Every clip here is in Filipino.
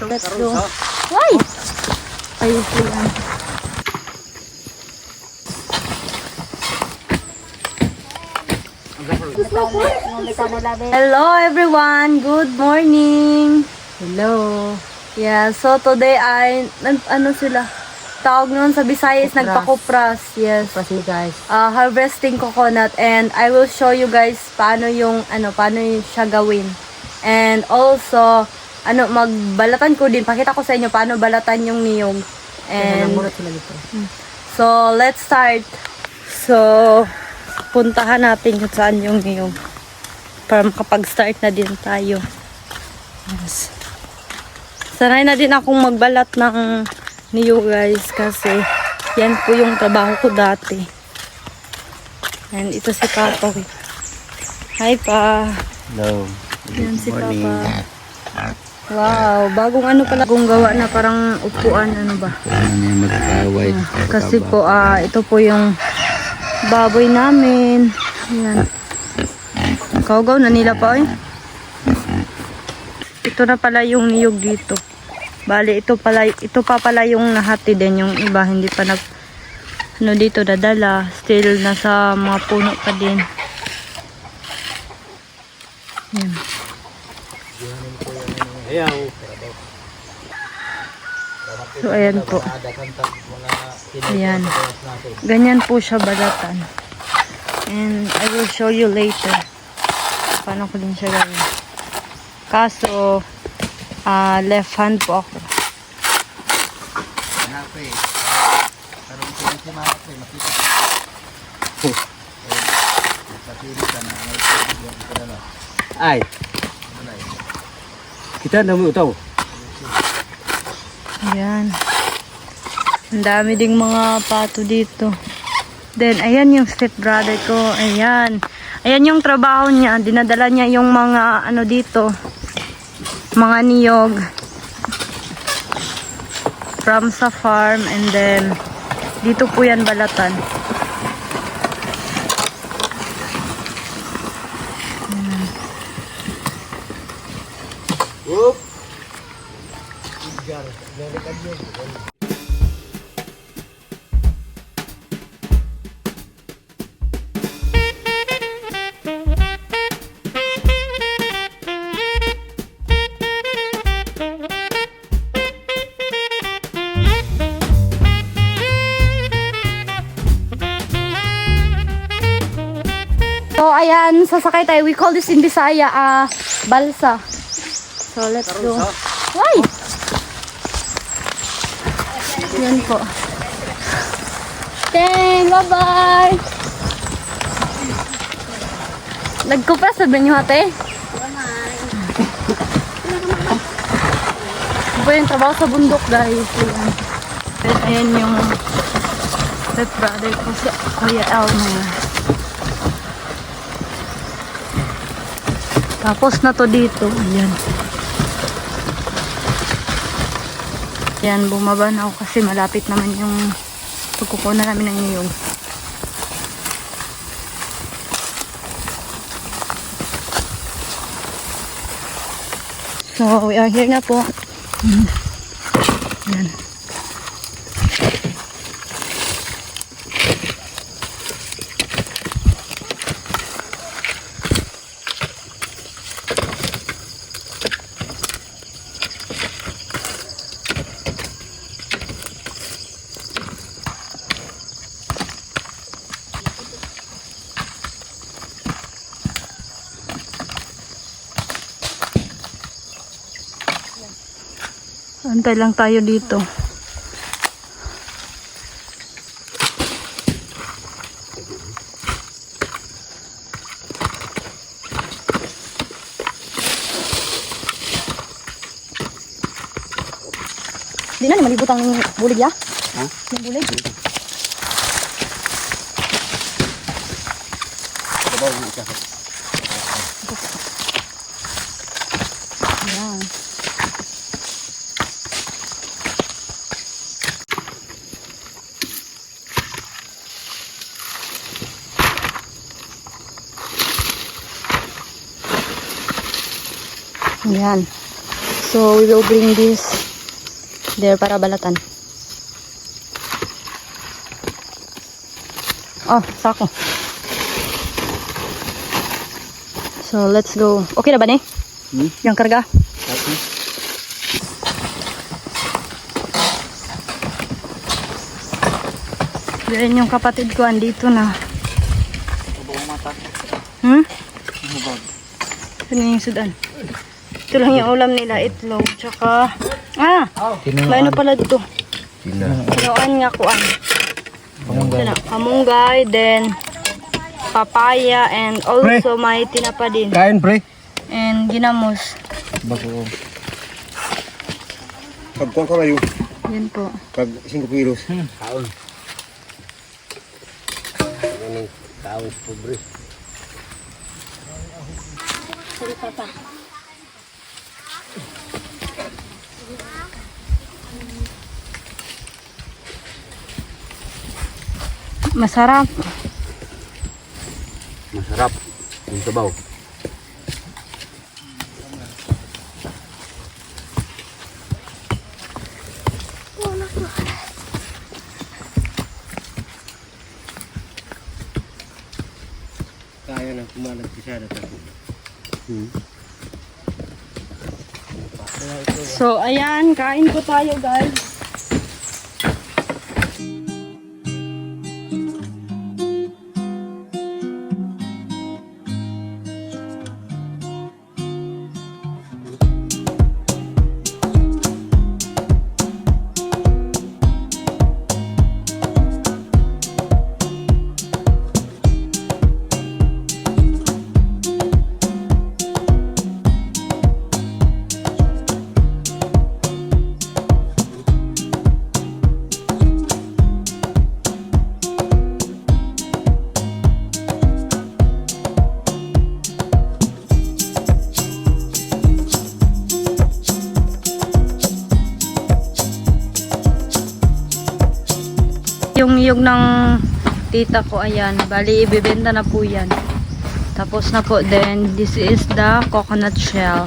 Let's go. Why? Ayun po yan. Hello everyone! Good morning! Hello! Yeah, so today ay, ano sila? Tawag nun sa Visayas, nagpakupras. Yes. Kasi guys. Harvesting coconut, and I will show you guys paano yung, paano yung siya gawin. And also, magbalatan ko din. Pakita ko sa inyo paano balatan yung niyog. And, so, let's start. So, puntahan natin kung saan yung niyog. Para makapag-start na din tayo. Yes. Sanay na din akong magbalat ng niyog guys. Kasi, yan po yung trabaho ko dati. And ito si Papa. Hi pa. Hello. Yan si Papa. Wow, bagong pala kung gawa na parang upuan, ba? Kasi po, ito po yung baboy namin. Yan. Kaugaw na nila pa, Ito na pala yung niyog dito. Bali, ito pa pala yung nahati din. Yung iba, hindi pa dito dadala. Still, nasa mga puno pa din. Yan. So, ayan po. Ayan. Ganyan po siya balatan. And I will show you later. Paano ko din siya gawin. Kaso, left hand po ako. Ay. Kita na mo utaw. Ayan. Ang dami ding mga pato dito. Then, ayan yung step brother ko. Ayan. Ayan yung trabaho niya. Dinadala niya yung mga dito. Mga niyog. From sa farm. And then, dito po yan balatan. Whoop. So, ayan, sasakay tayo. We call this in Bisaya, balsa. So, let's go. Why? Yan po. Teng, bye-bye. Nagkupras, sabi niyo ate? Ito po yung trabaho sa bundok, guys. Ayan yung step brother ko si Kuya Elmer. Tapos na to dito. Ayan. Ayan, bumaba na ako kasi malapit naman yung pagkukuha namin ng niyog. So, we are here na po. Ayan. Antay lang tayo dito. Di na malibot ang bulig ya? Ha? Yung bulig? Ayan. Ayan. So we will bring this there para balatan. Oh, sako. So let's go. Okay na ba ni? Yung karga? Okay. Yan yung kapatid ko andito na. Ito na yung sudan. Ito lang yung ulam nila, itlog. Tsaka, may ano pala dito. Kinuan nga kuan. Ito na, kamunggay, then papaya, and also may tinapa din. Kain, pre. And ginamos. Bago. Pagkuhan ka ngayon, Yan po. pag 5 kilos. Kaon. Anong kaon pobre? Masarap. Masarap. Yung sabaw. Kaya na kumalag siya na tayo. So, ayan, kain po tayo, guys. Yung niyog ng tita ko, ayan. Bali, ibibenta na po yan. Tapos na po. Then, this is the coconut shell.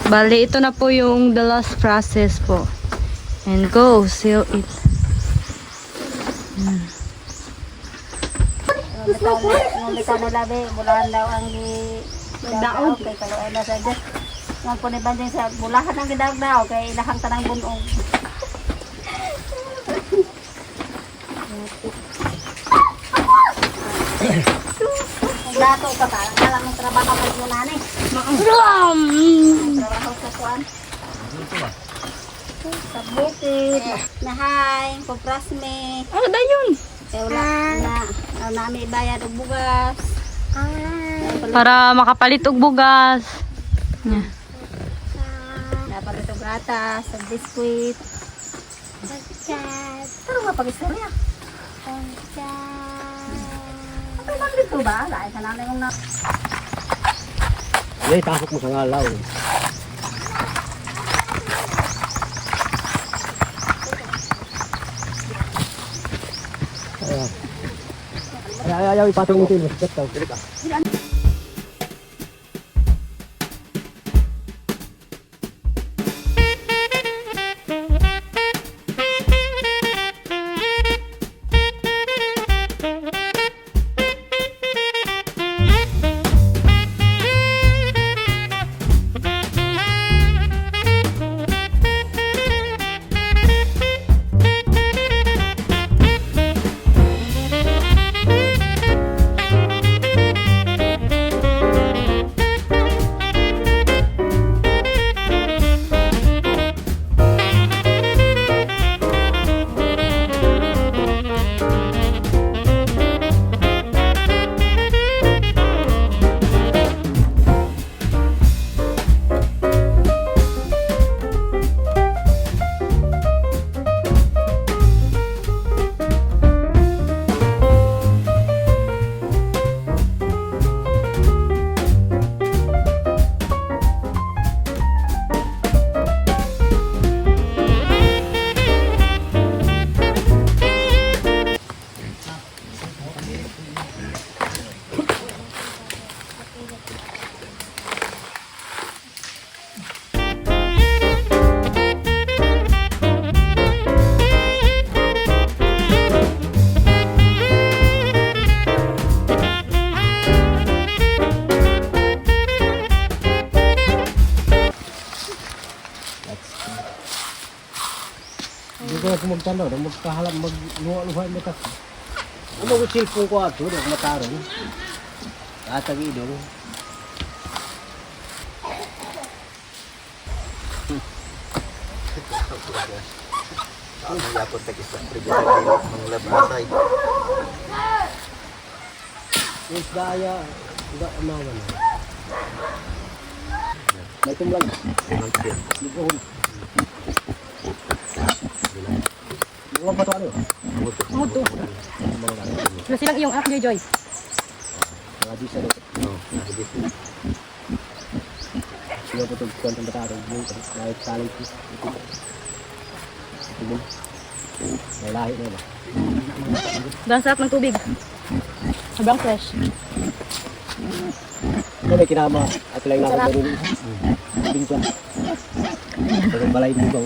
Bali, ito na po yung the last process po. And go, seal it. Nung mo labi, bulahan daw ang daog kay kaluay na sa Diyos. Nang puniban din sa bulahan ang gidaog daw kay ilahang tanang bunog. Dato ka ta, kala mo trabaho pa mo nani. Trabaho sa kuan. Sa bukid, nahay, kuprasme. Ano da yun? Kaya wala na nami bayad og bugas. Para makapalit og bugas. Dapat ito gatas, sa biskuit. Pero mapag-istorya. Okay lang dito ba? Dahil sa nanay mong na... Ay, tasok mo sa ngalaw. Ayaw, ipatong mo sila. Dili ka. nagtanaw, na magkahalap, magluha-luha mo ka. Ano ko cellphone ko ato, na mataron. Atag idong. Ang yapon sa isang pribado ng labasay. Yes, daya, tidak amawan. May tumlang. Lugohon. Mga bato ano? Muto. Ano silang iyong app, Joy? Mga disa rin. Sila po itong kwentong batarong. May talent ko. May lahi na ba? Sobrang sarap ng tubig. Sobrang fresh. Ito may kinama. At lang namin ganun. Bingkwan. Pagong balay mo ba?